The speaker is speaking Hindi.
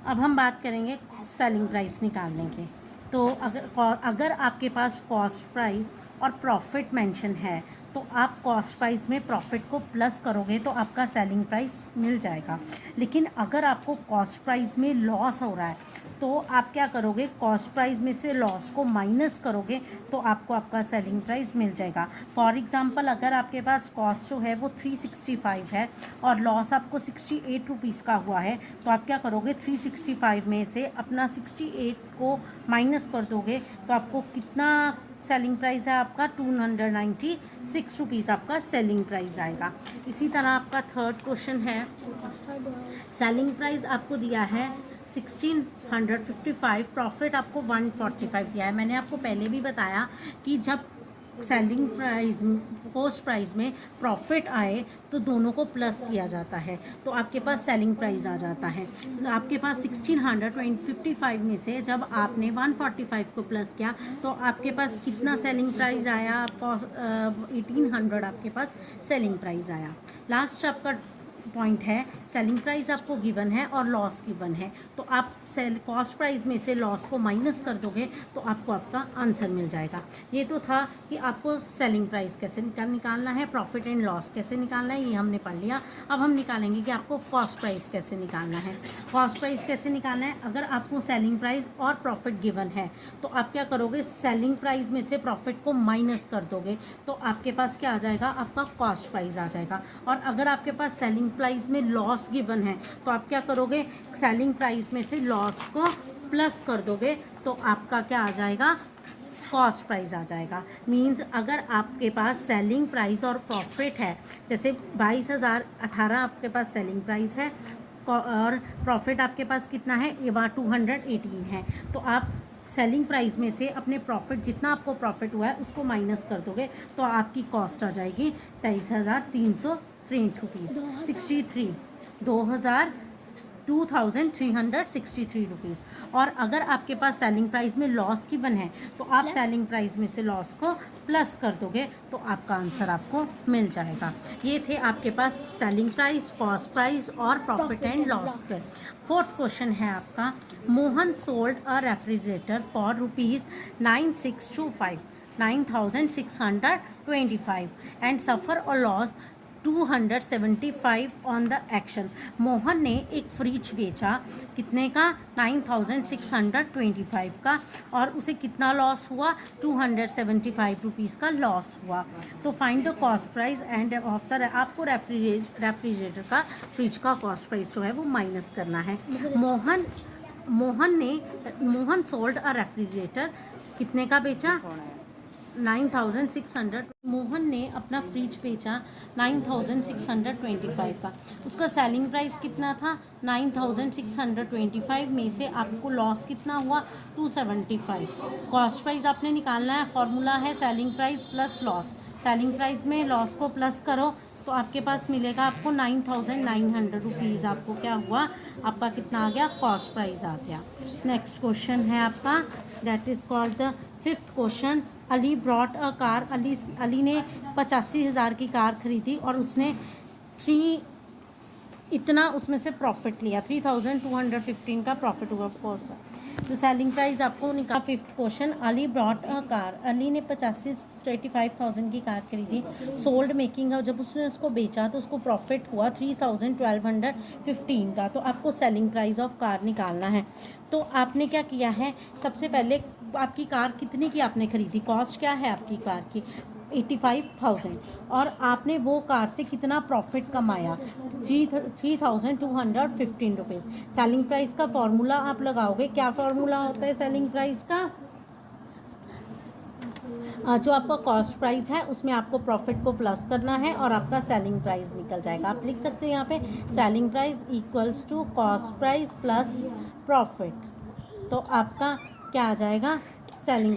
अब हम बात करेंगे सेलिंग प्राइस निकालने की। तो अगर आपके पास कॉस्ट प्राइस और प्रॉफिट मेंशन है तो आप कॉस्ट प्राइस में प्रॉफिट को प्लस करोगे तो आपका सेलिंग प्राइस मिल जाएगा। लेकिन अगर आपको कॉस्ट प्राइस में लॉस हो रहा है तो आप क्या करोगे, कॉस्ट प्राइस में से लॉस को माइनस करोगे तो आपको आपका सेलिंग प्राइस मिल जाएगा। फॉर एग्जांपल अगर आपके पास कॉस्ट जो है वो 365 है और लॉस आपको 68 रुपीज़ का हुआ है तो आप क्या करोगे, 365 में से अपना 68 को माइनस कर दोगे तो आपको कितना सेलिंग प्राइस है आपका 296 रुपीज़ आपका सेलिंग प्राइस आएगा। इसी तरह आपका थर्ड क्वेश्चन है, सेलिंग प्राइस आपको दिया है 1655, प्रॉफिट आपको 145 दिया है। मैंने आपको पहले भी बताया कि जब सेलिंग प्राइस कॉस्ट प्राइस में प्रॉफिट आए तो दोनों को प्लस किया जाता है तो आपके पास सेलिंग प्राइस आ जाता है। तो आपके पास 1655 में से जब आपने 145 को प्लस किया तो आपके पास कितना सेलिंग प्राइस आया, आपको 1800 आपके पास सेलिंग प्राइस आया। लास्ट आपका पॉइंट है, सेलिंग प्राइस आपको गिवन है और लॉस गिवन है तो आप कॉस्ट प्राइस में से लॉस को माइनस कर दोगे तो आपको आपका आंसर मिल जाएगा। ये तो था कि आपको सेलिंग प्राइस कैसे निकालना है, प्रॉफिट एंड लॉस कैसे निकालना है, ये हमने पढ़ लिया। अब हम निकालेंगे कि आपको कॉस्ट प्राइस कैसे निकालना है। कॉस्ट प्राइस कैसे निकालना है, अगर आपको सेलिंग प्राइस और प्रॉफिट गिवन है तो आप क्या करोगे, सेलिंग प्राइस में से प्रॉफिट को माइनस कर दोगे तो आपके पास क्या आ जाएगा, आपका कॉस्ट प्राइस आ जाएगा। और अगर आपके पास सेलिंग प्राइस में लॉस गिवन है तो आप क्या करोगे, सेलिंग प्राइस में से लॉस को प्लस कर दोगे तो आपका क्या आ जाएगा, कॉस्ट प्राइस आ जाएगा। मींस अगर आपके पास सेलिंग प्राइस और प्रॉफिट है, जैसे 22,018 आपके पास सेलिंग प्राइस है और प्रॉफिट आपके पास कितना है, ये 218 है, तो आप सेलिंग प्राइस में से अपने प्रॉफिट जितना आपको प्रॉफिट हुआ है उसको माइनस कर दोगे तो आपकी कॉस्ट आ जाएगी 23,363 रुपीज़ 63 2363 रुपीज़। और अगर आपके पास सेलिंग प्राइस में लॉस गिवन है तो आप सेलिंग प्राइस में से लॉस को प्लस कर दोगे तो आपका आंसर आपको मिल जाएगा। ये थे आपके पास सेलिंग प्राइस, कॉस्ट प्राइस और प्रॉफिट एंड लॉस के। फोर्थ क्वेश्चन है आपका, Mohan sold a refrigerator for rupees 9625 and suffer a loss 275 on the action. Mohan ने एक फ्रिज बेचा, कितने का, 9625 का, और उसे कितना लॉस हुआ, 275 रुपीज़ का लॉस हुआ। तो find the cost price end of the, आपको रेफ्रिजरेटर का, फ्रिज का कॉस्ट प्राइस जो है वो माइनस करना है। मोहन सोल्ड अ रेफ्रिजरेटर, कितने का बेचा, 9600। मोहन ने अपना फ्रिज बेचा 9625 का, उसका सेलिंग प्राइस कितना था, 9625 में से आपको लॉस कितना हुआ, 275। कॉस्ट प्राइस आपने निकालना है, फॉर्मूला है selling price plus loss. Selling price में लॉस को प्लस करो तो आपके पास मिलेगा आपको 9900 रुपीज़। आपको क्या हुआ, आपका कितना आ गया, कॉस्ट प्राइस आ गया। नेक्स्ट क्वेश्चन है आपका, that is called the fifth question, Ali brought a car. Ali ने 85,000 की कार खरीदी और उसने इतना उसमें से प्रॉफिट लिया, 3215 का प्रॉफिट हुआ कॉस्ट का। तो सेलिंग प्राइस आपको निकाल। Fifth question, Ali brought a car, Ali ने 85,000 की कार खरीदी, सोल्ड मेकिंग, जब उसने उसको बेचा तो उसको प्रॉफिट हुआ 3,1215 का। तो आपको सेलिंग प्राइस ऑफ कार निकालना है। तो आपने क्या किया है, सबसे पहले आपकी कार कितने की आपने खरीदी, कॉस्ट क्या है आपकी कार की, 85,000, और आपने वो कार से कितना प्रॉफिट कमाया, 3,215 रुपीज़। सेलिंग प्राइस का फॉर्मूला आप लगाओगे, क्या फॉर्मूला होता है सेलिंग प्राइस का, जो आपका कॉस्ट प्राइस है उसमें आपको प्रॉफिट को प्लस करना है और आपका सेलिंग प्राइस निकल जाएगा। आप लिख सकते हो यहाँ पे selling price equals to cost price plus profit, तो आपका क्या आ जाएगा, सेलिंग प्राइस।